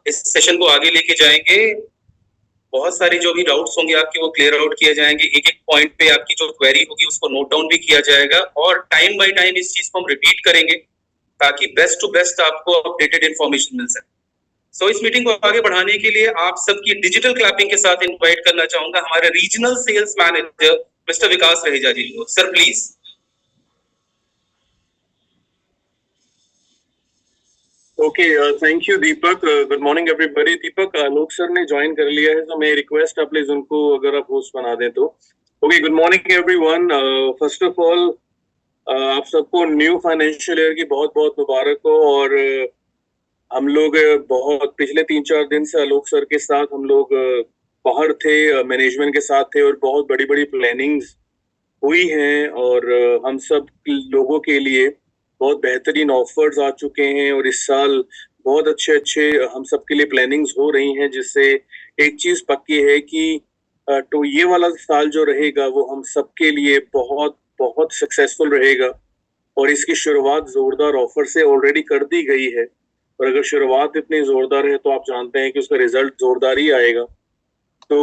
इस सेशन को आगे लेके जाएंगे। बहुत सारी जो भी डाउट्स होंगे आपके वो क्लियर आउट किए जाएंगे। एक एक पॉइंट पे आपकी जो क्वेरी होगी उसको नोट डाउन भी किया जाएगा और टाइम बाय टाइम इस चीज को हम रिपीट करेंगे ताकि बेस्ट टू बेस्ट आपको अपडेटेड इन्फॉर्मेशन मिल सके। सो इस मीटिंग को आगे बढ़ाने के लिए आप सबकी डिजिटल क्लैपिंग के साथ इनवाइट करना चाहूंगा हमारे रीजनल सेल्स मैनेजर मिस्टर विकास रहेजा जी को। Sir please. Okay, thank you Deepak. Good morning everybody. Deepak, Alok sir ने ज्वाइन कर लिया है तो मैं रिक्वेस्ट आप प्लीज उनको अगर आप होस्ट बना दें तो। Okay, good morning everyone. First of all आप सबको न्यू फाइनेंशियल ईयर की बहुत बहुत मुबारक हो। और हम लोग बहुत पिछले 3-4 दिन से आलोक सर के साथ हम लोग बाहर थे, मैनेजमेंट के साथ थे और बहुत बड़ी बड़ी प्लानिंग्स हुई हैं और हम सब लोगों के लिए बहुत बेहतरीन ऑफर्स आ चुके हैं और इस साल बहुत अच्छे अच्छे हम सबके लिए प्लानिंग्स हो रही हैं, जिससे एक चीज पक्की है कि तो ये वाला साल जो रहेगा वो हम सबके लिए बहुत बहुत सक्सेसफुल रहेगा। और इसकी शुरुआत जोरदार ऑफर से ऑलरेडी कर दी गई है और अगर शुरुआत इतनी जोरदार है तो आप जानते हैं कि उसका रिजल्ट जोरदार ही आएगा। तो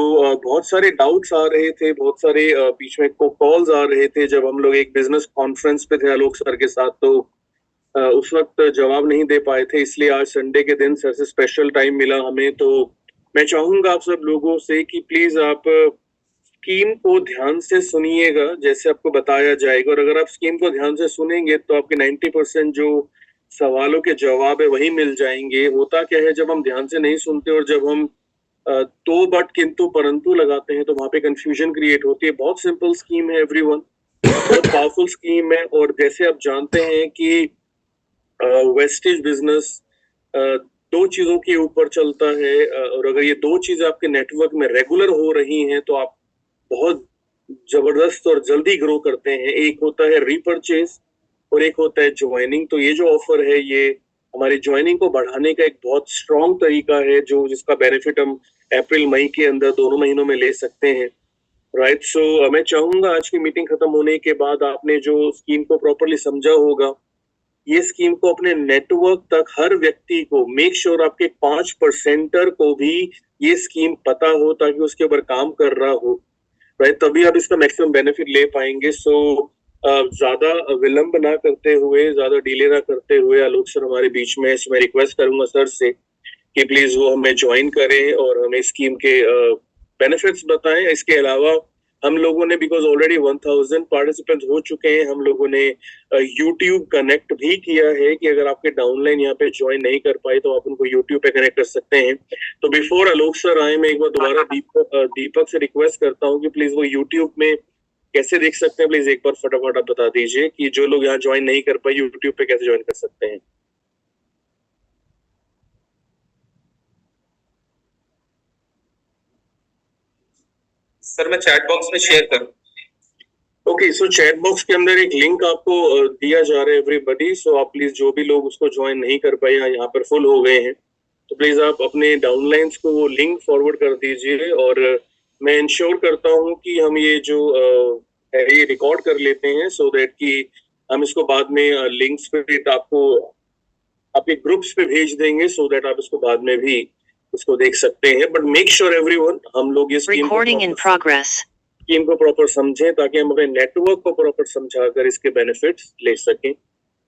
बहुत सारे डाउट्स आ रहे थे, बहुत सारे बीच में कॉल्स आ रहे थे जब हम लोग एक बिजनेस कॉन्फ्रेंस पे थे आलोक सर के साथ, तो उस वक्त जवाब नहीं दे पाए थे। इसलिए आज संडे के दिन सर से स्पेशल टाइम मिला हमें। तो मैं चाहूंगा आप सब लोगों से कि प्लीज आप स्कीम को ध्यान से सुनिएगा जैसे आपको बताया जाएगा। और अगर आप स्कीम को ध्यान से सुनेंगे तो आपके 90% जो सवालों के जवाब है वही मिल जाएंगे। होता क्या है, जब हम ध्यान से नहीं सुनते और जब हम तो बट किंतु परंतु लगाते हैं तो वहां पे कंफ्यूजन क्रिएट होती है। बहुत सिंपल स्कीम है एवरीवन, बहुत पावरफुल स्कीम है। और जैसे आप जानते हैं कि वेस्टेज बिजनेस दो चीजों के ऊपर चलता है और अगर ये दो चीजें आपके नेटवर्क में रेगुलर हो रही हैं तो आप बहुत जबरदस्त और जल्दी ग्रो करते हैं। एक होता है रीपरचेज और एक होता है ज्वाइनिंग। तो ये जो ऑफर है ये हमारी ज्वाइनिंग को बढ़ाने का एक बहुत स्ट्रॉन्ग तरीका है जो जिसका बेनिफिट हम अप्रैल मई के अंदर दोनों महीनों में ले सकते हैं। राइट, सो मैं चाहूंगा आज की मीटिंग खत्म होने के बाद आपने जो स्कीम को प्रॉपरली समझा होगा, ये स्कीम को अपने नेटवर्क तक हर व्यक्ति को मेक श्योर आपके 5%er को भी ये स्कीम पता हो ताकि उसके ऊपर काम कर रहा हो। राइट, तभी आप इसका मैक्सिमम बेनिफिट ले पाएंगे। सो ज्यादा विलंब ना करते हुए, ज्यादा डिले ना करते हुए आलोक सर हमारे बीच में, मैं रिक्वेस्ट करूंगा सर से कि प्लीज वो हमें ज्वाइन करें और हमें स्कीम के बेनिफिट्स बताएं। इसके अलावा हम लोगों ने, बिकॉज ऑलरेडी 1000 पार्टिसिपेंट्स हो चुके हैं, हम लोगों ने यूट्यूब कनेक्ट भी किया है कि अगर आपके डाउनलाइन यहाँ पे ज्वाइन नहीं कर पाए तो आप उनको यूट्यूब पे कनेक्ट कर सकते हैं। तो बिफोर आलोक सर आए, मैं एक बार दोबारा दीपक से रिक्वेस्ट करता हूँ कि प्लीज वो यूट्यूब में कैसे देख सकते हैं, प्लीज एक बार फटाफट आप बता दीजिए कि जो लोग यहाँ ज्वाइन नहीं कर पाए यूट्यूब पे कैसे ज्वाइन कर सकते हैं। सर मैं चैट बॉक्स में शेयर करूं। ओके, सो चैट बॉक्स के अंदर एक लिंक आपको दिया जा रहा है एवरीबॉडी। सो आप प्लीज जो भी लोग उसको ज्वाइन नहीं कर पाए यहाँ पर फुल हो गए हैं तो प्लीज आप अपने डाउनलाइंस को वो लिंक फॉरवर्ड कर दीजिए। और मैं इंश्योर करता हूँ कि हम ये जो है ये रिकॉर्ड कर लेते हैं सो दैट कि हम इसको बाद में लिंक्स पे आपको आपके ग्रुप्स पे भेज देंगे सो दैट आप इसको बाद में भी इसको देख सकते हैं। बट मेक श्योर एवरीवन हम लोग ये स्कीम को प्रॉपर समझें ताकि हम अपने नेटवर्क को प्रॉपर समझाकर इसके बेनिफिट्स ले सकें।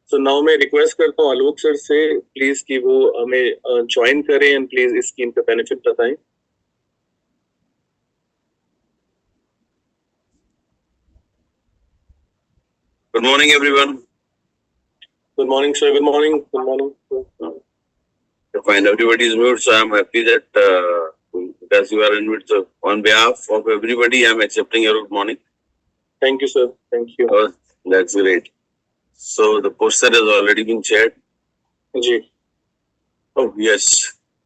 सो नाउ मैं रिक्वेस्ट करता हूँ आलोक सर से प्लीज कि वो हमें ज्वाइन करें एंड प्लीज इस स्कीम का बेनिफिट बताएं। Good morning, everyone. Good morning, sir. Good morning. Good morning. I find everybody is mute, so I'm happy that because you are in mute. So on behalf of everybody, I'm accepting your good morning. Thank you, sir. Thank you. Oh, that's great. So the poster has already been shared. जी. Oh yes.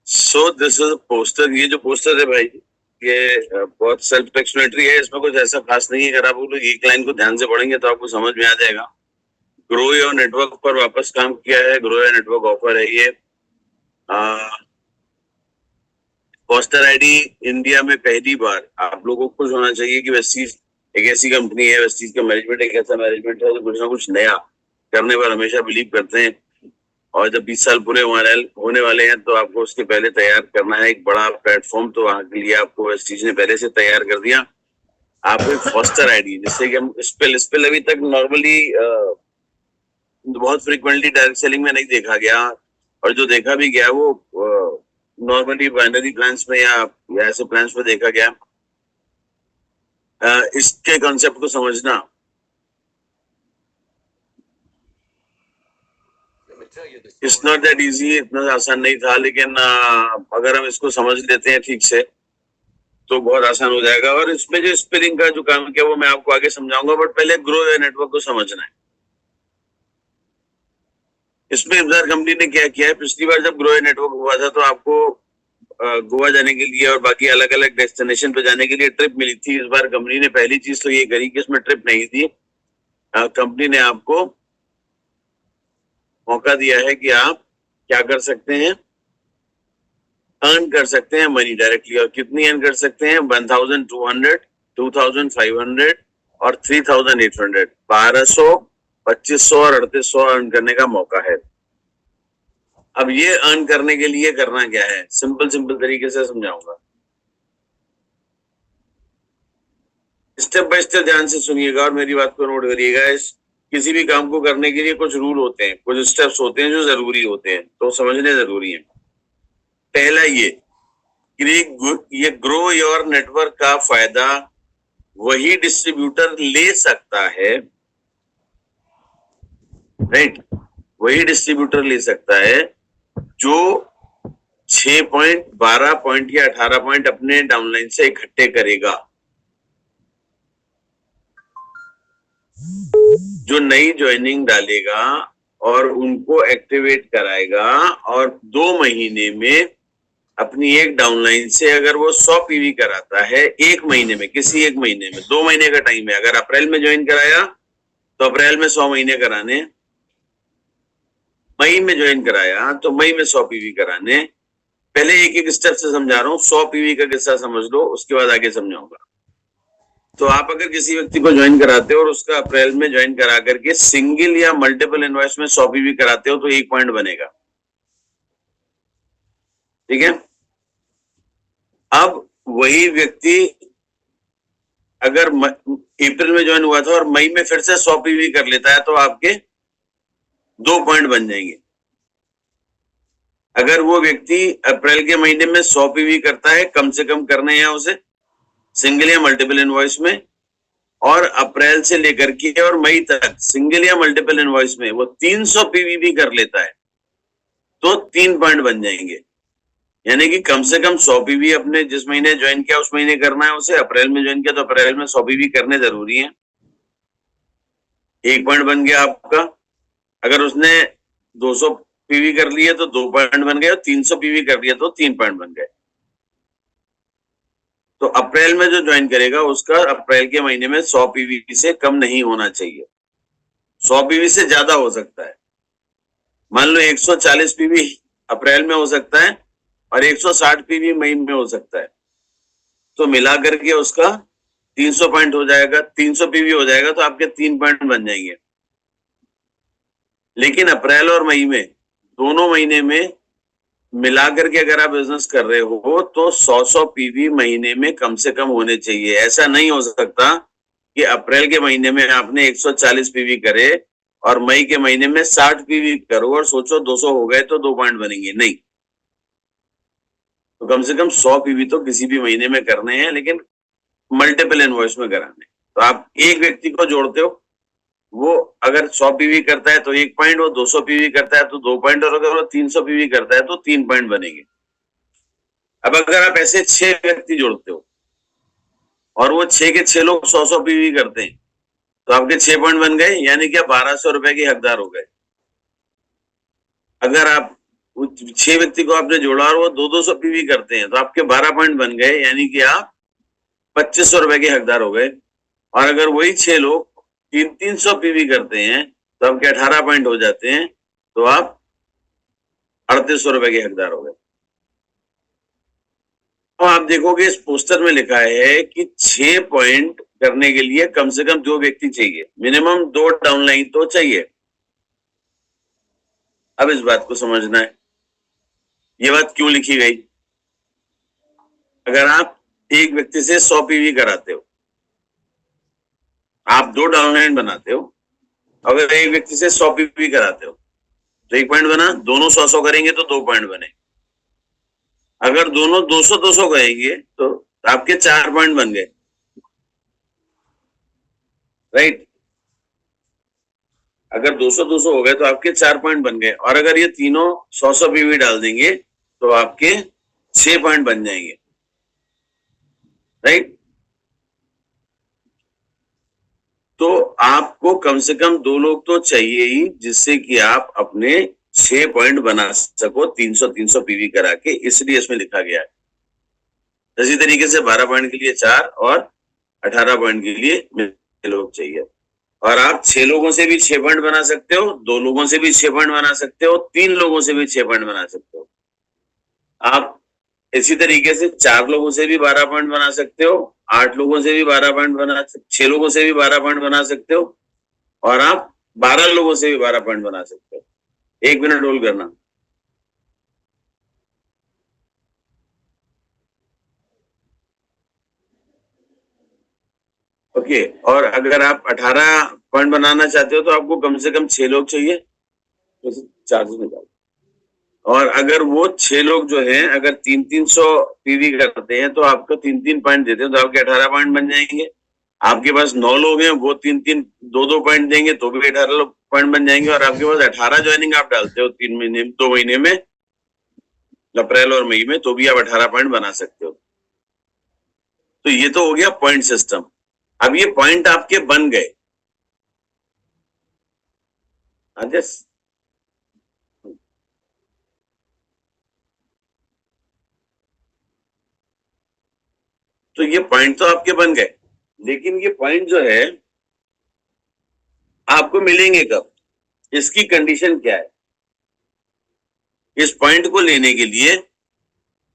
So this is a poster. ये जो poster है भाई, ये बहुत self explanatory है, इसमें कुछ ऐसा खास नहीं है। अगर आप लोग एक लाइन को ध्यान से पढ़ेंगे तो आपको समझ में आ जाएगा। ग्रो योर नेटवर्क पर वापस काम किया है, ग्रो योर नेटवर्क ऑफर है ये। पोस्टर आईडी इंडिया में पहली बार आप लोगों को खुश होना चाहिए कि वेस्टीज एक ऐसी कंपनी है, वेस्टीज का मैनेजमेंट एक ऐसा मैनेजमेंट है जो कुछ ना कुछ नया करने पर हमेशा बिलीव करते हैं और जब 20 साल पूरे होने वाले हैं तो आपको उसके पहले तैयार करना है एक बड़ा प्लेटफॉर्म। तो वहां के लिए आपको वेस्टीज ने पहले से तैयार कर दिया। आपको एक फॉस्टर आईडी, जिससे कि हम स्पेल अभी तक नॉर्मली बहुत फ्रिक्वेंटली डायरेक्ट सेलिंग में नहीं देखा गया, और जो देखा भी गया वो नॉर्मली बाइनरी प्लान्स में या ऐसे प्लान्स में देखा गया। इसके कॉन्सेप्ट को समझना इट्स नॉट दैट इजी, इतना आसान नहीं था, लेकिन अगर हम इसको समझ लेते हैं ठीक से तो बहुत आसान हो जाएगा। और इसमें जो स्पेलिंग का जो काम किया वो मैं आपको आगे समझाऊंगा, बट पहले ग्रो योर नेटवर्क को समझना है। इसमें इब्जार कंपनी ने क्या किया है, पिछली बार जब ग्रो योर नेटवर्क हुआ था तो आपको गोवा जाने के लिए और बाकी अलग अलग डेस्टिनेशन पे जाने के लिए ट्रिप मिली थी। इस बार कंपनी ने पहली चीज तो ये करी कि इसमें ट्रिप नहीं थी। कंपनी ने आपको मौका दिया है कि आप क्या कर सकते हैं, अर्न कर सकते हैं मनी डायरेक्टली। और कितनी अर्न कर सकते हैं, 1200, 2500 और 3800, 1200, 2500 और 3800 अर्न करने का मौका है। अब ये अर्न करने के लिए करना क्या है, सिंपल तरीके से समझाऊंगा। स्टेप बाय स्टेप ध्यान से सुनिएगा और मेरी बात को नोट करिएगा। किसी भी काम को करने के लिए कुछ रूल होते हैं, कुछ स्टेप्स होते हैं जो जरूरी होते हैं, तो समझने जरूरी है। पहला ये ग्रो योर नेटवर्क का फायदा वही डिस्ट्रीब्यूटर ले सकता है, राइट, वही डिस्ट्रीब्यूटर ले सकता है जो 6 पॉइंट, 12 पॉइंट या 18 पॉइंट अपने डाउनलाइन से इकट्ठे करेगा, जो नई ज्वाइनिंग डालेगा और उनको एक्टिवेट कराएगा, और 2 महीने में अपनी एक डाउनलाइन से अगर वो 100 पीवी कराता है एक महीने में, किसी एक महीने में, 2 महीने का टाइम है। अगर अप्रैल में ज्वाइन कराया तो अप्रैल में 100 महीने कराने, मई में ज्वाइन कराया तो मई में 100 पीवी कराने। पहले एक एक स्टेप से समझा रहा हूँ, 100 पीवी का किस्सा समझ लो, उसके बाद आगे समझाऊंगा। तो आप अगर किसी व्यक्ति को ज्वाइन कराते हो और उसका अप्रैल में ज्वाइन करा करके सिंगल या मल्टीपल इनवॉइस में 100 पीवी कराते हो तो 1 पॉइंट बनेगा, ठीक है। अब वही व्यक्ति अगर अप्रैल में ज्वाइन हुआ था और मई में फिर से 100 पीवी कर लेता है तो आपके 2 पॉइंट बन जाएंगे। अगर वो व्यक्ति अप्रैल के महीने में 100 पीवी करता है, कम से कम करने हैं उसे सिंगल या मल्टीपल इनवॉइस में, और अप्रैल से लेकर के और मई तक सिंगल या मल्टीपल इनवॉइस में वो 300 पीवी भी कर लेता है तो 3 पॉइंट बन जाएंगे। यानी कि कम से कम 100 पीवी अपने जिस महीने ज्वाइन किया उस महीने करना है उसे। अप्रैल में ज्वाइन किया तो अप्रैल में 100 पीवी करने जरूरी है, 1 पॉइंट बन गया आपका। अगर उसने 200 पीवी कर लिए तो 2 पॉइंट बन गए, और 300 पीवी कर लिया तो 3 पॉइंट बन गए। तो अप्रैल में जो ज्वाइन करेगा उसका अप्रैल के महीने में 100 पीवी से कम नहीं होना चाहिए, 100 पीवी से ज्यादा हो सकता है। मान लो 140 पीवी अप्रैल में हो सकता है और 160 पीवी मई में हो सकता है, तो मिला करके उसका 300 पॉइंट हो जाएगा, 300 पीवी हो जाएगा तो आपके 3 पॉइंट बन जाएंगे। लेकिन अप्रैल और मई में दोनों महीने में मिला करके अगर आप बिजनेस कर रहे हो तो 100 पीवी महीने में कम से कम होने चाहिए। ऐसा नहीं हो सकता कि अप्रैल के महीने में आपने 140 पीवी करे और मई के महीने में 60 पीवी करो और सोचो 200 हो गए तो 2 पॉइंट बनेंगे, नहीं। तो कम से कम 100 पीवी तो किसी भी महीने में करने हैं, लेकिन मल्टीपल इनवॉइस में कराने। तो आप एक व्यक्ति को जोड़ते हो, वो अगर 100 पीवी करता है तो 1 पॉइंट, वो 200 पीवी करता है तो 2 पॉइंट, और अगर वो 300 पीवी करता है तो 3 पॉइंट बनेंगे। अब अगर आप ऐसे 6 व्यक्ति जोड़ते हो और वो 6 के 6 लोग 100 पीवी करते हैं तो आपके 6 पॉइंट बन गए, यानी कि 1200 रुपए के हकदार हो गए। अगर आप 6 व्यक्ति को आपने जोड़ा और वो 200 पीवी करते हैं तो आपके 12 पॉइंट बन गए, यानी कि आप 2500 रुपए के हकदार हो गए। और अगर वही 6 लोग 300 पीवी करते हैं तो आपके 18 पॉइंट हो जाते हैं, तो आप 3800 रुपए के हकदार हो गए। तो आप देखोगे इस पोस्टर में लिखा है कि 6 पॉइंट करने के लिए कम से कम 2 व्यक्ति चाहिए, मिनिमम 2 डाउनलाइन तो चाहिए। अब इस बात को समझना है, ये बात क्यों लिखी गई। अगर आप एक व्यक्ति से 100 पीवी कराते हो, आप 2 डाउनलाइन बनाते हो, अगर एक व्यक्ति से 100 पीवी कराते हो तो 1 पॉइंट बना, दोनों 100-100 करेंगे तो 2 पॉइंट बने। अगर दोनों 200-200 करेंगे तो आपके 4 पॉइंट बन गए, राइट। अगर 200-200 हो गए तो आपके 4 पॉइंट बन गए, और अगर ये तीनों 100-100 पीवी डाल देंगे तो आपके 6 पॉइंट बन जाएंगे, राइट। तो आपको कम से कम 2 लोग तो चाहिए ही, जिससे कि आप अपने 6 पॉइंट बना सको 300-300 पीवी करा के, इसलिए इसमें लिखा गया है। इसी तरीके से 12 पॉइंट के लिए 4 और 18 पॉइंट के लिए 6 लोग चाहिए, और आप 6 लोगों से भी 6 पॉइंट बना सकते हो, 2 लोगों से भी 6 पॉइंट बना सकते हो, 3 लोगों से भी 6 पॉइंट बना सकते हो। आप इसी तरीके से 4 लोगों से भी 12 पॉइंट बना सकते हो, 8 लोगों से भी 12 पॉइंट बना, 6 लोगों से भी 12 पॉइंट बना सकते हो, और आप 12 लोगों से भी 12 पॉइंट बना सकते हो। 1 मिनट होल्ड करना। ओके, और अगर आप 18 पॉइंट बनाना चाहते हो तो आपको कम से कम 6 लोग चाहिए, तो चार्जेस निकालो। और अगर वो 6 लोग जो हैं अगर 300-300 पीवी करते हैं तो आपको 3-3 पॉइंट देते हैं तो आपके 18 पॉइंट बन जाएंगे। आपके पास 9 लोग हैं, वो 3-3 2-2 पॉइंट देंगे तो भी 18 पॉइंट बन जाएंगे, और आपके पास 18 ज्वाइनिंग आप डालते हो 3 महीने 2 महीने में, अप्रैल और मई में, तो भी आप 18 पॉइंट बना सकते हो। तो ये तो हो गया पॉइंट सिस्टम। अब ये पॉइंट आपके बन गए, तो ये पॉइंट तो आपके बन गए, लेकिन ये पॉइंट जो है आपको मिलेंगे कब, इसकी कंडीशन क्या है। इस पॉइंट को लेने के लिए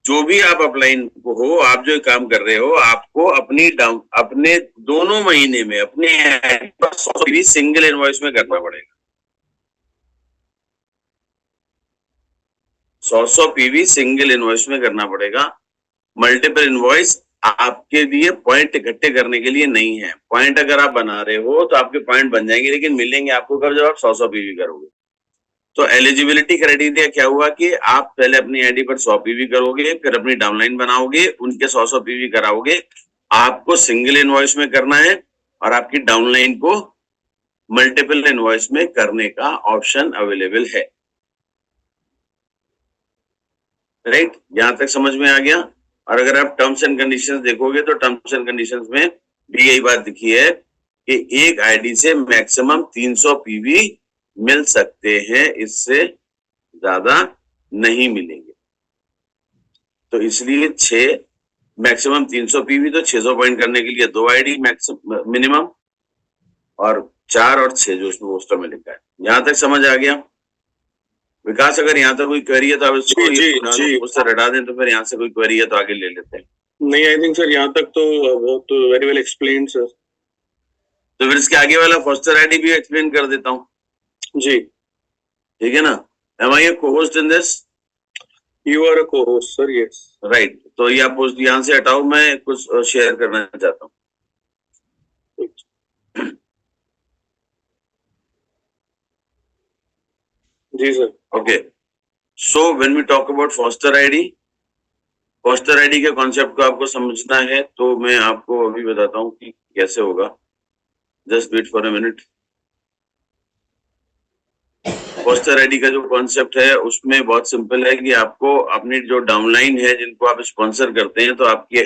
जो भी आप अपलाइन हो, आप जो काम कर रहे हो, आपको अपने दोनों महीने में अपने 100 सिंगल इनवॉइस में करना पड़ेगा। 100 पीवी सिंगल इनवॉइस में करना पड़ेगा। मल्टीपल इनवॉइस आपके लिए पॉइंट इकट्ठे करने के लिए नहीं है। पॉइंट अगर आप बना रहे हो तो आपके पॉइंट बन जाएंगे, लेकिन मिलेंगे आपको कब, जब आप 100 पीवी करोगे। तो एलिजिबिलिटी क्राइटेरिया क्या हुआ कि आप पहले अपनी आईडी पर 100 पीवी करोगे, फिर अपनी डाउनलाइन बनाओगे, उनके 100 पीवी कराओगे। आपको सिंगल इनवॉइस में करना है, और आपकी डाउनलाइन को मल्टीपल इनवॉइस में करने का ऑप्शन अवेलेबल है, राइट। यहां तक समझ में आ गया। और अगर आप टर्म्स एंड कंडीशंस देखोगे तो टर्म्स एंड कंडीशंस में भी यही बात लिखी है कि एक आईडी से मैक्सिमम 300 पीवी मिल सकते हैं, इससे ज्यादा नहीं मिलेंगे। तो इसलिए 6 मैक्सिमम 300 पीवी, तो 600 पॉइंट करने के लिए 2 आईडी मैक्सिमम मिनिमम, और 4 और 6 जो उसमें पोस्टर में लिखा है। यहां तक समझ आ गया। विकास, अगर यहाँ तक कोई क्वेरी है तो आप इसको पोस्टर हटा दें, तो फिर यहाँ से कोई क्वेरी है तो आगे ले लेते हैं। नहीं, आई थिंक सर यहाँ तक तो बहुत वेरी वेल एक्सप्लेन्ड सर। तो फिर इसके आगे वाला फोस्टर आईडी भी एक्सप्लेन कर देता हूँ जी, ठीक है ना। Am I a co-host in this? You are a co-host sir, yes. Right, तो ये आप पोस्ट यहाँ से हटाओ, मैं कुछ शेयर करना चाहता हूँ। जी sir. Okay, so when we talk about foster ID के कॉन्सेप्ट को आपको समझना है, तो मैं आपको अभी बताता हूँ कि कैसे होगा। Just wait for a minute. Poster ID का जो कॉन्सेप्ट है उसमें बहुत सिंपल है कि आपको अपनी जो डाउनलाइन है, जिनको आप स्पॉन्सर करते हैं, तो आपके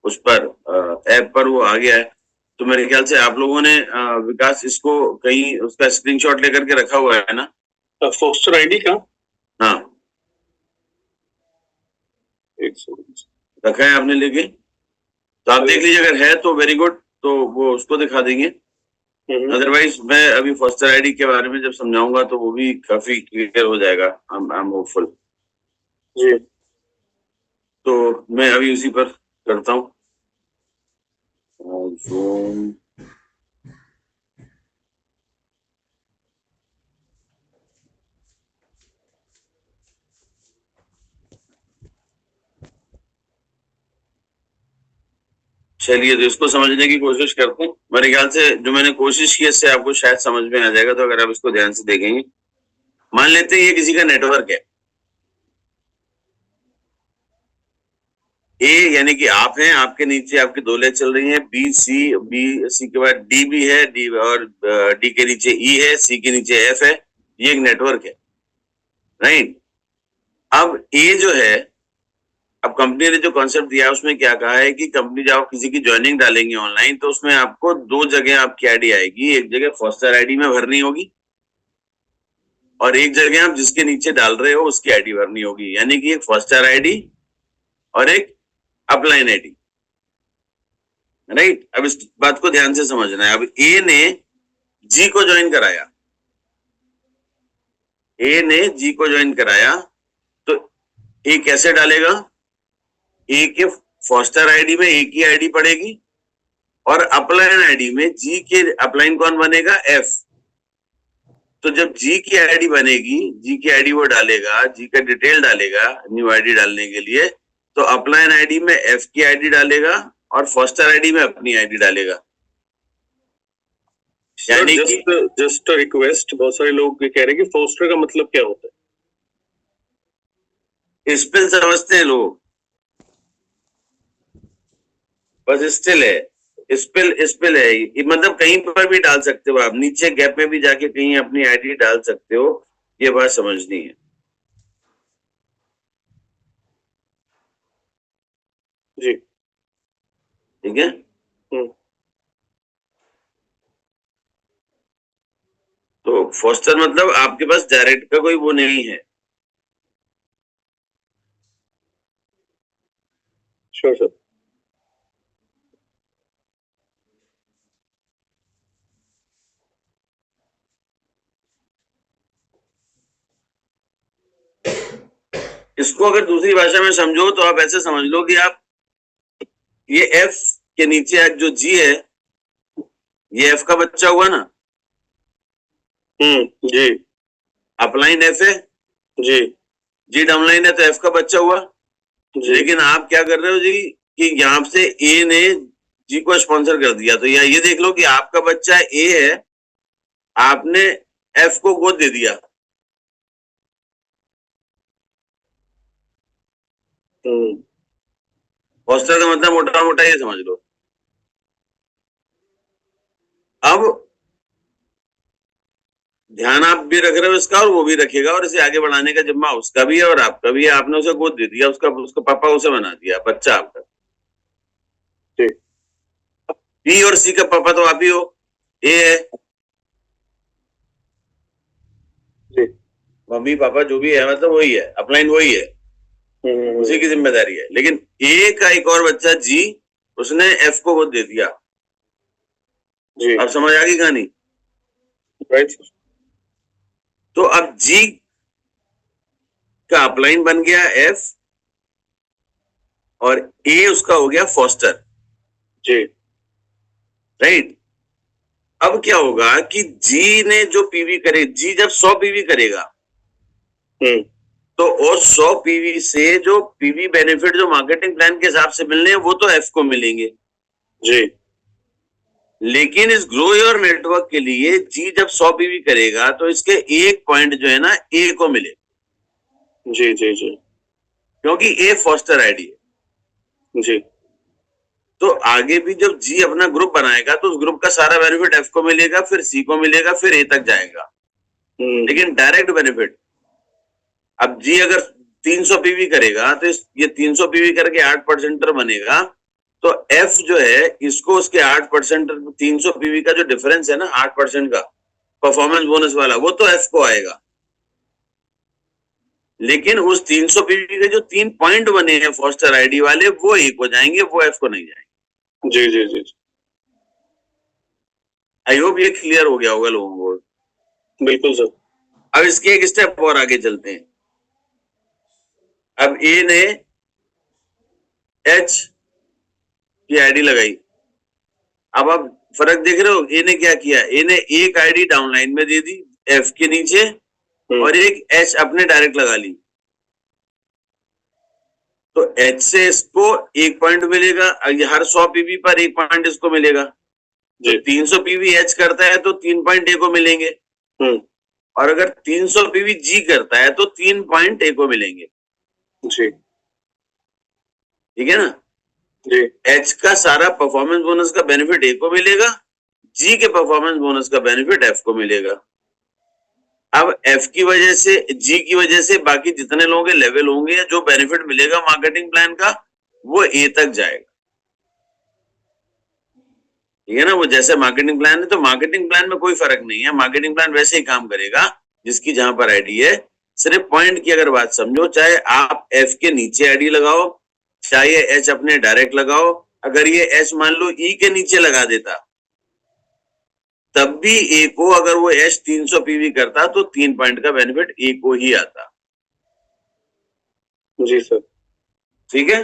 उस पर ऐप पर वो आ गया है। तो मेरे ख्याल से आप लोगों ने विकास इसको कहीं उसका स्क्रीनशॉट लेकर के रखा हुआ है ना, फोस्टर आईडी का? हाँ, रखा है आपने लेके? तो आप देख लीजिए, अगर है तो वेरी गुड, तो वो उसको दिखा देंगे। अदरवाइज मैं अभी फोस्टर आईडी के बारे में जब समझाऊंगा तो वो भी काफी क्लियर हो जाएगा। आई एम होपफुल जी। तो मैं अभी उसी पर करता हूँ जूम। चलिए तो इसको समझने की कोशिश करते हैं। मेरे ख्याल से जो मैंने कोशिश की इससे आपको शायद समझ में आ जाएगा। तो अगर आप इसको ध्यान से देखेंगे, मान लेते हैं ये किसी का नेटवर्क है, ए यानी कि आप हैं, आपके नीचे आपकी दो लेग चल रही हैं, बी सी के बाद डी भी है, डी और डी के नीचे ई है, सी के नीचे एफ है। ये एक नेटवर्क है, राइट। अब ए जो है, अब कंपनी ने जो कॉन्सेप्ट दिया है उसमें क्या कहा है कि कंपनी जब आप किसी की ज्वाइनिंग डालेंगे ऑनलाइन तो उसमें आपको दो जगह आपकी आईडी आएगी। एक जगह फॉस्टर आईडी में भरनी होगी और एक जगह आप जिसके नीचे डाल रहे हो उसकी आईडी भरनी होगी, यानी कि एक फॉस्टर आईडी और एक अपलाइन आईडी, राइट। अब इस बात को ध्यान से समझना है। अब ए ने जी को ज्वाइन कराया, ए ने जी को ज्वाइन कराया तो ए कैसे डालेगा? ए के फॉस्टर आईडी में ए की आईडी पड़ेगी और अपलाइन आईडी में जी के अपलाइन कौन बनेगा? एफ। तो जब जी की आईडी बनेगी, जी की आईडी वो डालेगा, जी का डिटेल डालेगा न्यू आईडी डालने के लिए, तो अपलाइन आईडी में एफ की आईडी डालेगा और फॉस्टर आईडी में अपनी आईडी डालेगा। यानी कि जस्ट रिक्वेस्ट, बहुत सारे लोग ये कह रहे हैं कि फोस्टर का मतलब क्या होता है? स्पेल समझते हैं लोग, बस स्टिल है, स्पेल है ये, मतलब कहीं पर भी डाल सकते हो आप, नीचे गैप में भी जाके कहीं अपनी आईडी डाल सकते हो, ये बात समझनी है। जी ठीक है। तो फॉस्टर मतलब आपके पास डायरेक्ट का कोई वो नहीं है। Sure sir. इसको अगर दूसरी भाषा में समझो तो आप ऐसे समझ लो कि आप ये एफ के नीचे जो जी है ये एफ का बच्चा हुआ ना। जी। अपलाइन एफ है, जी। जी डाउनलाइन है तो एफ का बच्चा हुआ। जी। लेकिन आप क्या कर रहे हो जी कि यहाँ से ए ने जी को स्पॉन्सर कर दिया, तो ये देख लो कि आपका बच्चा ए है, आपने एफ को गोद दे दिया। फॉस्टर का मतलब मोटा मोटा ये समझ लो। अब ध्यान आप भी रख रहे हो इसका और वो भी रखेगा, और इसे आगे बढ़ाने का जिम्मा उसका भी है और आपका भी है। आपने उसे गोद दे दिया, उसका पापा उसे बना दिया, बच्चा आपका। बी और सी का पापा तो आप ही हो, ए है। मम्मी पापा जो भी है मतलब वही है, अपलाइन वही है, उसी की जिम्मेदारी है। लेकिन ए का एक और बच्चा जी, उसने एफ को गोद दे दिया। जी। अब समझ आ गई कहानी? राइट। तो अब जी का अपलाइन बन गया एफ और ए उसका हो गया फॉस्टर। जी। राइट। अब क्या होगा कि जी ने जो पीवी करे, जी जब 100 पीवी करेगा तो और 100 पीवी से जो पीवी बेनिफिट जो मार्केटिंग प्लान के हिसाब से मिलने हैं वो तो एफ को मिलेंगे। जी। लेकिन इस ग्रो योर नेटवर्क के लिए जी जब 100 पीवी करेगा तो इसके एक पॉइंट जो है ना ए को मिले। जी जी जी। क्योंकि ए फॉस्टर आईडी है। जी। तो आगे भी जब जी अपना ग्रुप बनाएगा तो उस ग्रुप का सारा बेनिफिट एफ को मिलेगा, फिर सी को मिलेगा, फिर ए तक जाएगा। लेकिन डायरेक्ट बेनिफिट, अब जी अगर 300 पीवी करेगा तो ये 300 पीवी करके 8% बनेगा, तो एफ जो है इसको उसके 8%, 300 पीवी का जो डिफरेंस है ना 8% का परफॉर्मेंस बोनस वाला, वो तो एफ को आएगा। लेकिन उस 300 पीवी के जो 3 पॉइंट बने हैं फॉस्टर आईडी वाले वो ए को जाएंगे, वो एफ को नहीं जाएंगे। जी जी जी। आई होप ये क्लियर हो गया होगा लोगों को। बिल्कुल सर। अब इसके एक स्टेप और आगे चलते हैं। अब ए ने एच की आईडी लगाई। अब आप फर्क देख रहे हो, ए ने क्या किया, ए ने एक आईडी डाउनलाइन में दे दी एफ के नीचे और एक एच अपने डायरेक्ट लगा ली। तो एच से इसको 1 पॉइंट मिलेगा, हर 100 पीवी पर 1 पॉइंट इसको मिलेगा। जो 300 पीवी एच करता है तो 3 पॉइंट ए को मिलेंगे, और अगर 300 पीवी जी करता है तो 3 पॉइंट ए को मिलेंगे। जी ठीक है ना जी। एच का सारा परफॉर्मेंस बोनस का बेनिफिट ए को मिलेगा, जी के परफॉर्मेंस बोनस का बेनिफिट एफ को मिलेगा। अब एफ की वजह से, जी की वजह से बाकी जितने लोगों के लेवल होंगे या जो बेनिफिट मिलेगा मार्केटिंग प्लान का, वो ए तक जाएगा। ठीक है ना, वो जैसे मार्केटिंग प्लान है, तो मार्केटिंग प्लान में कोई फर्क नहीं है, मार्केटिंग प्लान वैसे ही काम करेगा जिसकी जहां पर आईडी है। सिर्फ पॉइंट की अगर बात समझो, चाहे आप एफ के नीचे आईडी लगाओ, चाहे एच अपने डायरेक्ट लगाओ, अगर ये एच मान लो ई के नीचे लगा देता तब भी ए को, अगर वो एच 300 पीवी करता तो 3 पॉइंट का बेनिफिट ए को ही आता। जी सर। ठीक है,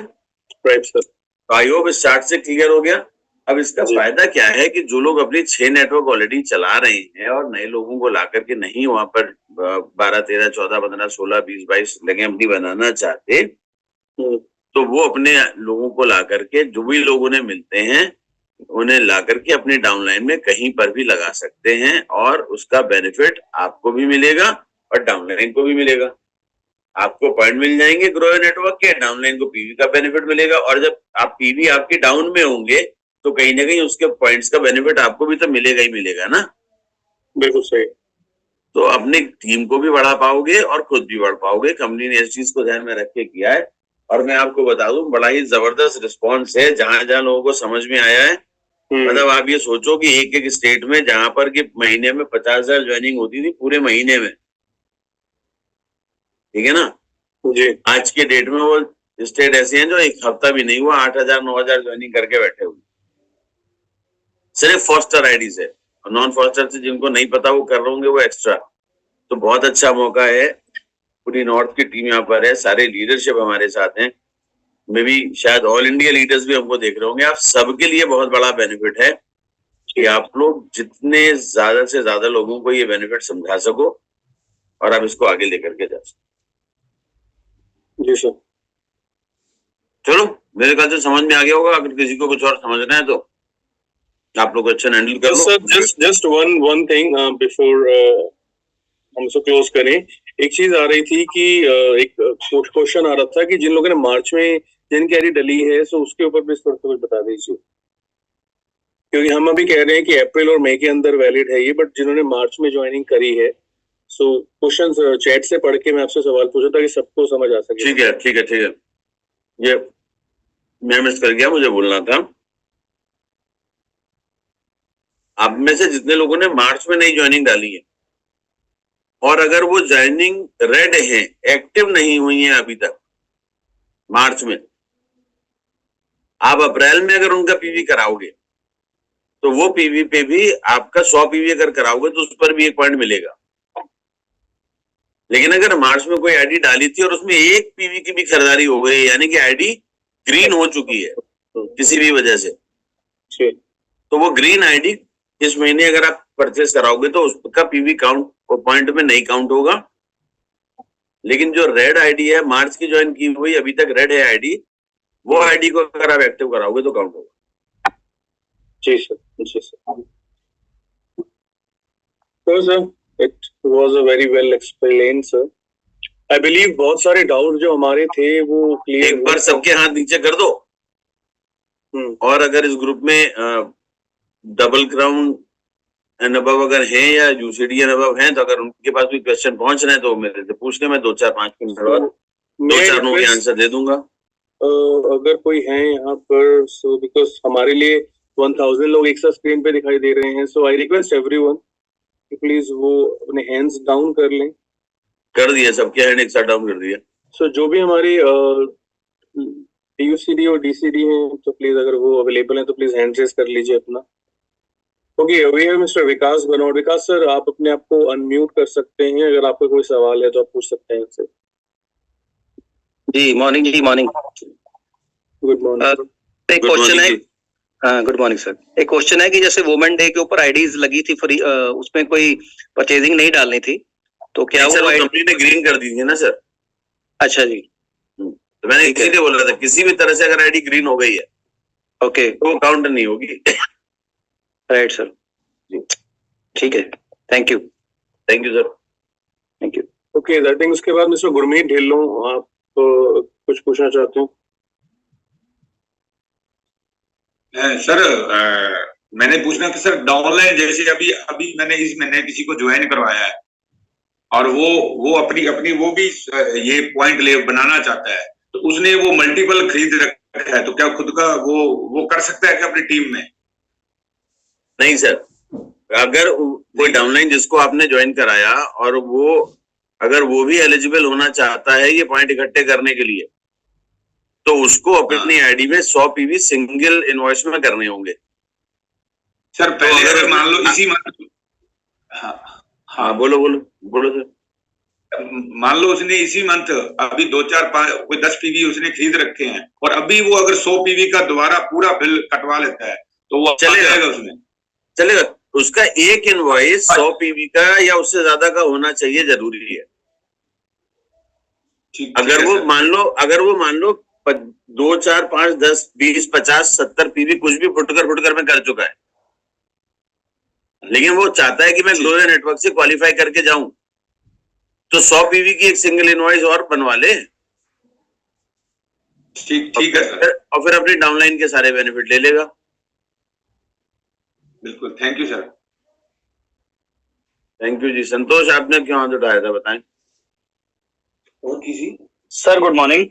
राइट सर। आई होप इस चार्ट से क्लियर हो गया। अब इसका फायदा क्या है कि जो लोग अपनी 6 नेटवर्क ऑलरेडी चला रहे हैं और नए लोगों को ला करके नहीं वहां पर 12, 13, 14, 15, 16, 20, 22 लगे अपनी बनाना चाहते, तो वो अपने लोगों को ला करके, जो भी लोग उन्हें मिलते हैं उन्हें ला करके अपने डाउनलाइन में कहीं पर भी लगा सकते हैं, और उसका बेनिफिट आपको भी मिलेगा और डाउनलाइन को भी मिलेगा। आपको पॉइंट मिल जाएंगे ग्रो नेटवर्क के, डाउनलाइन को पीवी का बेनिफिट मिलेगा, और जब आप पीवी आपके डाउन में होंगे तो कहीं ना कहीं उसके पॉइंट्स का बेनिफिट आपको भी तो मिलेगा ही मिलेगा ना। बिल्कुल सही। तो अपनी टीम को भी बढ़ा पाओगे और खुद भी बढ़ पाओगे। कंपनी ने इस चीज को ध्यान में रख के किया है, और मैं आपको बता दूं बड़ा ही जबरदस्त रिस्पॉन्स है जहां जहां लोगों को समझ में आया है। मतलब आप ये सोचो कि एक एक स्टेट में जहां पर कि महीने में 50,000 ज्वाइनिंग होती थी पूरे महीने में, ठीक है ना जी, आज के डेट में वो स्टेट ऐसे हैं जो एक हफ्ता भी नहीं हुआ 8,000 9,000 ज्वाइनिंग करके बैठे हुए, सिर्फ फॉस्टर आईडी से। और नॉन फॉस्टर से जिनको नहीं पता वो कर रहे होंगे वो एक्स्ट्रा। तो बहुत अच्छा मौका है, पूरी नॉर्थ की टीम यहाँ पर है, सारे लीडरशिप हमारे साथ हैं, मे भी शायद ऑल इंडिया लीडर्स भी हमको देख रहे होंगे। आप सबके लिए बहुत बड़ा बेनिफिट है कि आप लोग जितने ज्यादा से ज्यादा लोगों को ये बेनिफिट समझा सको और आप इसको आगे लेकर के जा सको। जी सर। चलो मेरे ख्याल से समझ में आ गया होगा। अगर किसी को कुछ और समझना है तो आप लोग अच्छा हैंडल कर लो। Sir just one thing before हम इसको क्लोज करें। एक चीज आ रही थी कि एक क्वेश्चन आ रहा था कि जिन लोगों ने मार्च में जिनकी आईडी डली है, सो उसके ऊपर भी थोड़ा कुछ बता दीजिए, क्योंकि हम अभी कह रहे हैं कि अप्रैल और मई के अंदर वैलिड है ये, बट जिन्होंने मार्च में ज्वाइनिंग करी है, सो क्वेश्चन चैट से पढ़ के मैं आपसे सवाल पूछा था कि सबको समझ आ सके। ठीक है ठीक है ठीक है, ये मैं मिस कर गया, मुझे बोलना था। आप में से जितने लोगों ने मार्च में नई ज्वाइनिंग डाली है और अगर वो ज्वाइनिंग रेड है, एक्टिव नहीं हुई है अभी तक मार्च में, आप अप्रैल में अगर उनका पीवी कराओगे तो वो पीवी पे भी आपका 100 पीवी अगर कराओगे तो उस पर भी 1 पॉइंट मिलेगा। लेकिन अगर मार्च में कोई आईडी डाली थी और उसमें 1 पीवी की भी खरीदारी हो गई, यानी कि आईडी ग्रीन हो चुकी है किसी भी वजह से, तो वो ग्रीन आईडी इस महीने अगर आप परचेस कराओगे तो उसका पीवी काउंट पॉइंट में नहीं काउंट होगा। लेकिन जो रेड आईडी है, मार्च की ज्वाइन की हुई अभी तक रेड है आईडी, वो आईडी को अगर आप एक्टिव कराओगे तो काउंट होगा। जी सर, जी सर। तो sir it was a very well explain sir. I believe बहुत सारे डाउट जो हमारे थे वो क्लियर। एक बार सबके हाथ नीचे कर दो, और अगर इस ग्रुप में डबल क्राउन एंड अबव अगर हैं या यूसीडी एंड अबव हैं, तो अगर उनके पास भी क्वेश्चन पहुंच रहे हैं तो मेरे से पूछ ले, मैं 2-4-5 मिनट बाद 2-4 लोगों के आंसर दे दूंगा। अगर कोई है यहाँ पर, सो बिकॉज हमारे लिए 1000 लोग एक साथ स्क्रीन पे दिखाई दे रहे हैं, सो आई रिक्वेस्ट एवरीवन कि प्लीज वो अपने हैंड्स डाउन कर लें। कर दिया, सबके हैंड एक साथ डाउन कर दिया। सो जो भी हमारी यूसीडी और डीसीडी हैं, तो प्लीज अगर वो अवेलेबल हैं तो प्लीज हैंड रेज कर लीजिए अपना। Okay, we have mister Vikas Banot. Vikas sir, आप अपने आप को अनम्यूट कर सकते हैं, अगर आपका कोई सवाल है तो आप पूछ सकते हैं सर। जी मॉर्निंग, जी मॉर्निंग। Good morning. एक क्वेश्चन है। हाँ, गुड मॉर्निंग सर। एक क्वेश्चन है कि जैसे वुमेन डे के ऊपर आईडीज लगी थी फ्री, उसमें कोई परचेजिंग नहीं डालनी थी, तो क्या वो कंपनी ने ग्रीन कर दी थी ना सर? अच्छा जी। तो मैंने इसीलिए बोला था किसी भी तरह से अगर आईडी ग्रीन हो गई है ओके, तो वो काउंट नहीं होगी। राइट सर, ठीक है, thank you sir. Thank you. Okay, I think उसके बाद मिस्टर गुरमीत ढिल्लों, आप कुछ पूछना चाहते हैं? सर मैंने पूछना कि सर डाउनलाइन जैसे अभी अभी मैंने इस महीने किसी को ज्वाइन करवाया है और वो अपनी वो भी ये पॉइंट ले बनाना चाहता है, तो उसने वो मल्टीपल खरीद रखा है, तो क्या खुद का वो कर सकता है क्या अपनी टीम में? नहीं सर, अगर कोई डाउनलाइन जिसको आपने ज्वाइन कराया और वो अगर वो भी एलिजिबल होना चाहता है ये पॉइंट इकट्ठे करने के लिए, तो उसको अपनी आईडी में 100 पीवी सिंगल इनवॉइस में करने होंगे। सर पहले तो अगर मान लो इसी बोलो सर। मान लो उसने इसी मंथ अभी 2-4-5 कोई 10 पीवी उसने खरीद रखे हैं और अभी वो अगर 100 पीवी का दोबारा पूरा बिल कटवा लेता है तो वो चलेगा उसमें? चलेगा। उसका एक इनवॉइस 100 पीवी का या उससे ज्यादा का होना चाहिए, जरूरी है। अगर वो मान लो 2, 4, 5, 10, 20, 50, 70 पीवी कुछ भी फुटकर में कर चुका है, लेकिन वो चाहता है कि मैं ग्लोबल नेटवर्क से क्वालिफाई करके जाऊं, तो 100 पीवी की एक सिंगल इनवॉइस और बनवा ले। ठीक है सर। और फिर अपनी डाउनलाइन के सारे बेनिफिट ले लेगा। बिल्कुल, thank you sir. Thank you जी। संतोष, आपने क्यों हाथ उठाया था, बताएं। और किसी सर गुड मॉर्निंग।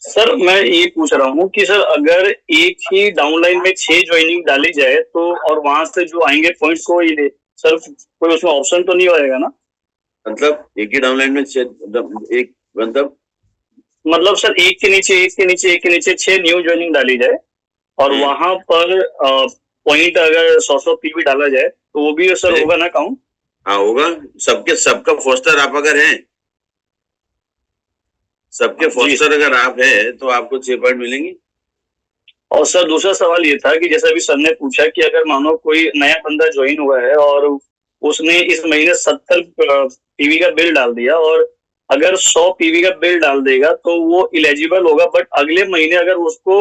सर मैं ये पूछ रहा हूँ कि सर अगर एक ही डाउनलाइन में 6 ज्वाइनिंग डाली जाए तो और वहां से जो आएंगे पॉइंट्स को ये सर कोई उसमें ऑप्शन तो नहीं होएगा ना? मतलब एक ही डाउनलाइन में एक मतलब सर एक के नीचे 6 न्यू ज्वाइनिंग डाली जाए और वहां पर पॉइंट अगर 100 पीवी डाला जाए तो वो भी सर होगा ना काउंट? हाँ होगा। सबका फोस्टर आप अगर हैं, सबके फोस्टर अगर आप हैं तो आपको 6 पॉइंट मिलेंगे। और सर दूसरा सवाल ये था कि जैसे अभी सर ने पूछा कि अगर मानो कोई नया बंदा ज्वाइन हुआ है और उसने इस महीने 70 पीवी का बिल डाल दिया और अगर 100 पीवी का बिल डाल देगा तो वो इलिजिबल होगा, बट अगले महीने अगर उसको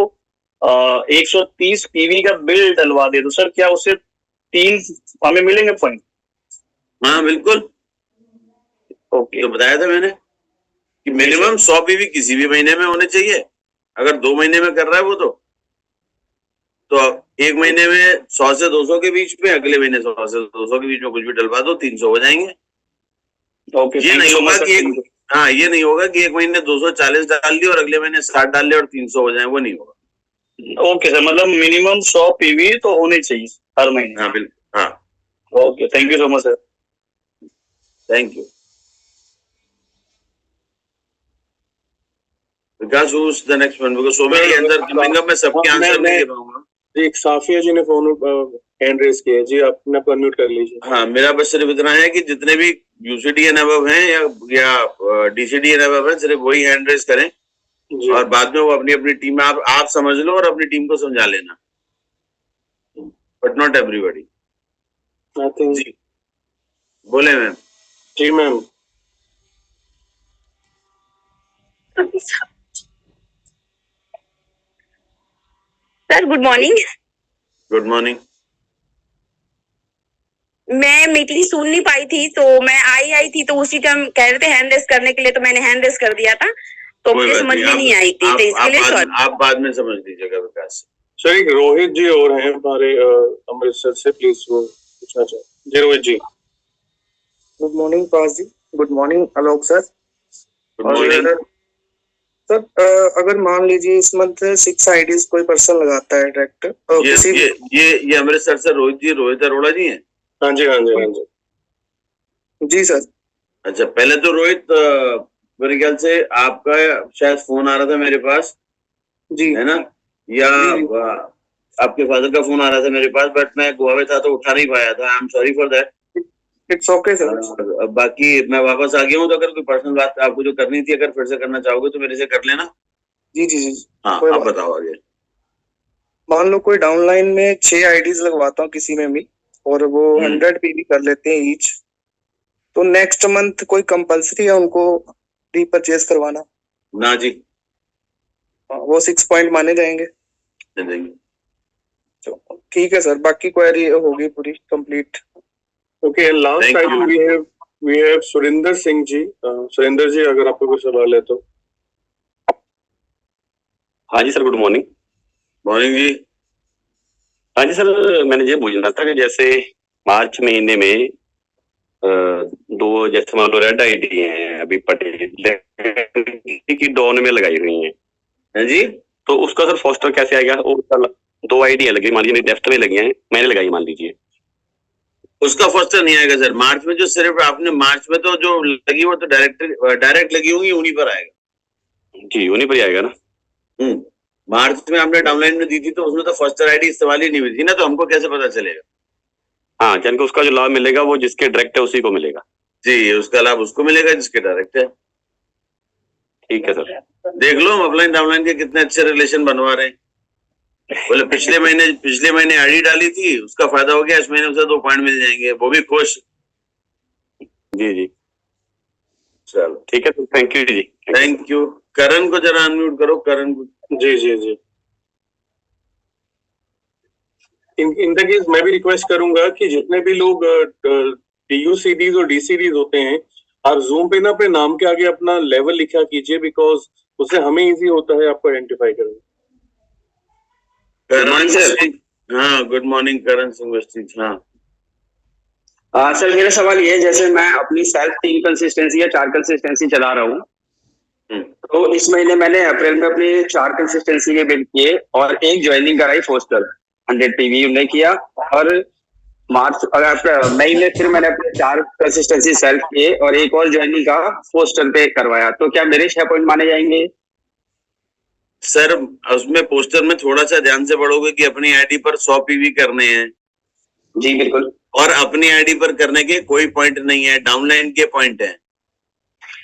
130 पीवी का बिल डलवा दे तो सर क्या उसे 3 हमें मिलेंगे पॉइंट? हाँ बिल्कुल, ओके। तो बताया था मैंने कि मिनिमम 100 पीवी किसी भी महीने में होने चाहिए। अगर 2 महीने में कर रहा है वो तो एक महीने में 100 से 200 के बीच में, अगले महीने 100 से 200 के बीच में कुछ भी डलवा दो, 300 हो जाएंगे। ओके। ये नहीं होगा कि ये नहीं होगा कि एक महीने 240 डाल दिया और अगले महीने 60 डाल दिया और 300 हो जाए, वो नहीं होगा। ओके सर, मतलब मिनिमम 100 पीवी तो होने चाहिए हर महीने। हाँ बिल्कुल। हाँ okay, thank you so much sir. Thank you. Vikas, who's the next one? Because so many hands are coming up, मैं सबके आंसर नहीं दे पाऊंगा। जी, साफिया जी ने फोन हैंड रेज किया जी, आप अपना अनम्यूट कर लीजिए। हाँ, मेरा बस सिर्फ इतना है कि जितने भी यूसीडी एंड अबव हैं या डीसीडी एंड अबव हैं, सिर्फ वही हैंड रेज करें और बाद में वो अपनी टीम में आप समझ लो और अपनी टीम को समझा लेना, बट नॉट एवरीबॉडी। जी बोले मैम। जी ma'am. Sir good morning. Good morning. मैं मीटिंग सुन नहीं पाई थी तो मैं आई थी तो उसी टाइम कह रहे थे हैंड रेस करने के लिए, तो मैंने हैंड रेस कर दिया था तो मुझे समझ में नहीं आई थी, तो इसके लिए सॉरी। आप बाद में समझ लीजिएगा विकास। सर एक रोहित जी और हैं हमारे अमृतसर से, प्लीज वो पूछना चाहते। जी रोहित जी। गुड मॉर्निंग पास जी। गुड मॉर्निंग आलोक सर। गुड मॉर्निंग सर, अगर मान लीजिए इस मंथ 6 आईडीज कोई पर्सन लगाता है डायरेक्ट, ये अमृतसर से रोहित अरोड़ा जी हैं। हाँ जी हाँ जी हाँ जी। जी सर। अच्छा, पहले तो रोहित, मेरे ख्याल से आपका शायद फोन आ रहा था मेरे पास जी, है ना, या आपके फादर का फोन आ रहा था मेरे पास, बट मैं गोवा में था तो उठा नहीं पाया था। I am sorry for that. It's okay sir. बाकी मैं वापस आ गया हूँ, तो अगर कोई पर्सनल बात आपको जो करनी थी अगर फिर से करना चाहोगे तो मेरे से कर लेना। जी जी जी। हाँ, आप बताओ आगे। मान लो कोई डाउनलाइन में 6 आईडीज लगवाता हूँ किसी में भी और वो 100 पीवी कर लेते हैं ईच, तो नेक्स्ट मंथ कोई कंपलसरी है उनको रीपरचेज करवाना, ना जी, वो 6 पॉइंट माने जाएंगे। दे देंगे। तो ठीक है सर, बाकी क्वेरी होगी पूरी complete. Okay, and last Thank item you. we have Surinder Singh जी। सुरेंद्र जी, अगर आपको कोई सवाल है तो। हाँ जी सर, गुड मॉर्निंग। मॉर्निंग जी। हाँ जी सर, मैंने ये पूछना था कि जैसे मार्च महीने में दो जैसे मान लो रेड आईडी हैं अभी पटेल की डॉन में लगाई हुई हैं, है जी, तो उसका सर फोस्टर कैसे आएगा? और उसका दो आईडी लगी, मान लीजिए लेफ्ट में लगी हैं, मैंने लगाई मान लीजिए, उसका फोस्टर नहीं आएगा सर। मार्च में जो सिर्फ आपने मार्च में तो जो लगी वो तो डायरेक्ट लगी होंगी, उन्हीं पर आएगा जी उन्हीं पर ही आएगा ना। मार्च में आपने डाउनलाइन में दी थी तो उसमें तो फोस्टर आईडी इस्तेमाल ही नहीं हुई थी ना, तो हमको कैसे पता चलेगा? हाँ, यानी कि उसका जो लाभ मिलेगा वो जिसके डायरेक्ट है उसी को मिलेगा। जी, उसका लाभ उसको मिलेगा जिसके डायरेक्ट है। ठीक है सर। देख लो हम अपलाइन डाउनलाइन के कितने अच्छे रिलेशन बनवा रहे हैं। बोले पिछले महीने आईडी डाली थी, उसका फायदा हो गया, इस महीने उसे 2 पॉइंट मिल जाएंगे, वो भी खुश। जी जी, चलो ठीक है, थैंक यू जी। Thank you. करण को जरा अनम्यूट करो, करण को। जी जी जी। इन द केस मैं भी रिक्वेस्ट करूंगा कि जितने भी लोग DUCDs और DCDs होते हैं, आप जूम पे ना अपने नाम के आगे अपना लेवल लिखा कीजिए, बिकॉज उससे हमें इजी होता है आपको आइडेंटिफाई करना। करण सिंह, हाँ गुड मॉर्निंग करण सिंह वस्तीत। हाँ सर, मेरा सवाल ये है, जैसे मैं अपनी सेल्फ 3 कंसिस्टेंसी या 4 कंसिस्टेंसी चला रहा हूँ, तो इस महीने मैंने अप्रैल में अपनी 4 कंसिस्टेंसी के बिल किए और एक ज्वाइनिंग कराई फोस्टर 100 PV ने किया, और मई में फिर मैंने अपने 4 कंसिस्टेंसी सेल्फ किए और एक और ज्वाइनिंग का पोस्टर पे करवाया, तो क्या मेरे 6 पॉइंट माने जाएंगे? सर उसमें पोस्टर में थोड़ा सा ध्यान से पढ़ोगे कि अपनी आईडी पर 100 PV करने हैं। जी बिल्कुल। और अपनी आईडी पर करने के कोई पॉइंट नहीं है, डाउनलाइन के पॉइंट है।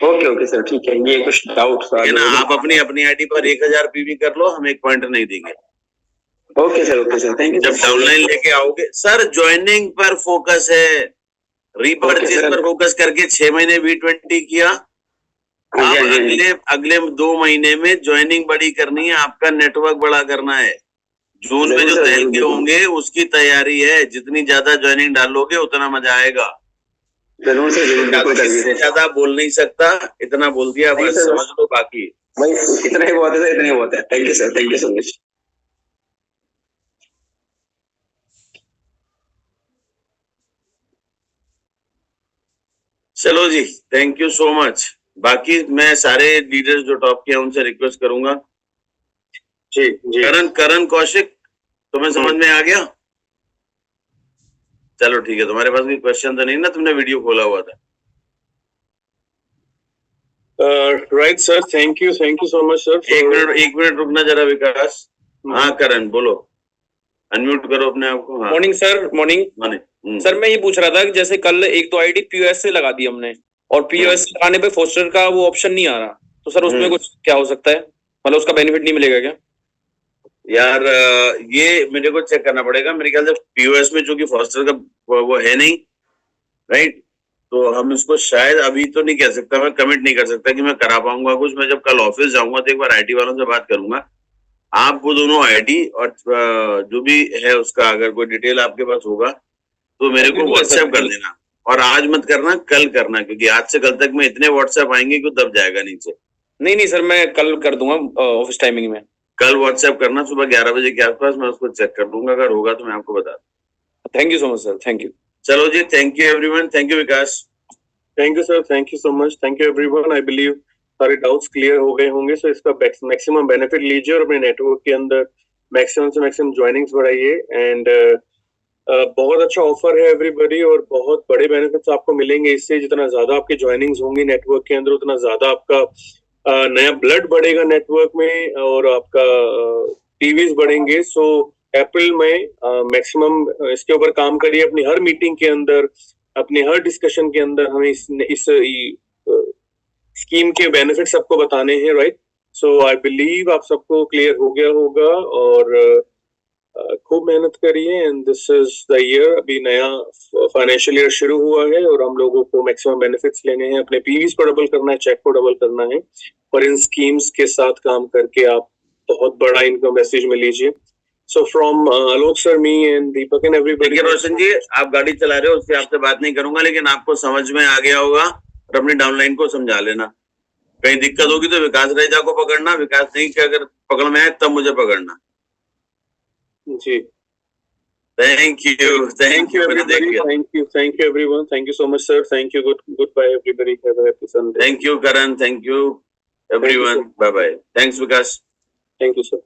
ओके ओके सर, ठीक है, ये कुछ डाउट था ना, आप अपनी आईडी पर 1000 PV कर लो, हम 1 पॉइंट नहीं देंगे। Okay sir, thank you. जब डाउनलाइन लेके आओगे सर, ज्वाइनिंग पर फोकस है, रीपरचेज पर फोकस करके 6 महीने V20 किया। आप अगले 2 महीने में ज्वाइनिंग बड़ी करनी है, आपका नेटवर्क बड़ा करना है। जून में जो दहल के होंगे उसकी तैयारी है, जितनी ज्यादा ज्वाइनिंग डालोगे उतना मजा आएगा। जरूर से जरूर, इससे ज्यादा बोल नहीं सकता, इतना बोल दिया बस, समझ लो। बाकी भाई इतना ही बहुत है, इतना ही बहुत है। Thank you sir, thank you so much. चलो जी, थैंक यू सो मच। बाकी मैं सारे लीडर्स जो टॉप के हैं उनसे रिक्वेस्ट करूंगा। जी जी। करण कौशिक, तुम्हें समझ में आ गया? चलो ठीक है, तुम्हारे पास भी क्वेश्चन तो नहीं ना, तुमने वीडियो खोला हुआ था। Right sir, thank you so much sir. एक मिनट रुकना जरा विकास। हाँ करण बोलो, अनम्यूट करो अपने आप को। Morning sir, morning. सर मैं ये पूछ रहा था कि जैसे कल एक तो आईडी POS से लगा दी हमने, और POS लगाने पे फोस्टर का वो ऑप्शन नहीं आ रहा, तो सर उसमें कुछ क्या हो सकता है? मतलब उसका बेनिफिट नहीं मिलेगा क्या? यार ये मेरे को चेक करना पड़ेगा। मेरे ख्याल से POS में चूंकि फोस्टर का वो है नहीं, राइट, तो हम इसको शायद अभी तो नहीं कह सकता, मैं कमिट नहीं कर सकता कि मैं करा पाऊंगा कुछ। मैं जब कल ऑफिस जाऊंगा तो एक बार IT वालों से बात करूंगा। आप वो दोनों ID और जो भी है उसका अगर कोई डिटेल आपके पास होगा तो मेरे को व्हाट्सएप कर देना, और आज मत करना, कल करना, क्योंकि आज से कल तक में इतने व्हाट्सएप आएंगे कि दब जाएगा नीचे। नहीं सर, मैं कल कर दूंगा ऑफिस टाइमिंग में। कल व्हाट्सएप करना सुबह 11 बजे के आसपास, मैं उसको चेक कर लूंगा, अगर होगा तो मैं आपको बता दूंगा। Thank you so much sir, thank you. चलो जी, thank you everyone. Thank you Vikas. Thank you sir, thank you so much, thank you everyone. I believe सारे डाउट्स क्लियर हो गए होंगे, सो इसका मैक्सिमम बेनिफिट लीजिए और अपने नेटवर्क के अंदर मैक्सिमम से मैक्सिमम ज्वाइनिंग्स बढ़ाइए। एंड बहुत अच्छा ऑफर है एवरीबॉडी, और बहुत बड़े बेनिफिट्स आपको मिलेंगे इससे। जितना ज्यादा आपकी ज्वाइनिंग्स होंगी नेटवर्क के अंदर, उतना ज्यादा आपका नया ब्लड बढ़ेगा नेटवर्क में, और आपका टीवीज बढ़ेंगे। सो अप्रैल में मैक्सिमम इसके ऊपर काम करिए। अपनी हर मीटिंग के अंदर, अपने हर डिस्कशन के अंदर हमें इस स्कीम के बेनिफिट सबको बताने हैं, राइट। सो आई बिलीव आप सबको क्लियर हो गया होगा, और खूब मेहनत करिए and this is the year, अभी नया फाइनेंशियल ईयर शुरू हुआ है और हम लोगों को मैक्सिमम बेनिफिट्स लेने हैं, अपने पीवीज को डबल करना है, चेक को डबल करना है और इन स्कीम्स के साथ काम करके आप बहुत बड़ा इनकम मैसेज में लीजिए। So from Alok sir, me and Deepak and everybody. रोशन जी, आप गाड़ी चला रहे हो, उससे आपसे बात नहीं करूंगा, लेकिन आपको समझ में आ गया होगा और अपनी डाउनलाइन को समझा लेना। कहीं दिक्कत होगी तो विकास रेजा को पकड़ना, विकास नहीं कि अगर पकड़ में आए तब मुझे पकड़ना। जी, thank you thank you everyone, thank you so much sir, thank you, goodbye everybody, have a happy Sunday. Thank you Karan, thank you everyone, bye bye, thanks Vikas, thank you sir.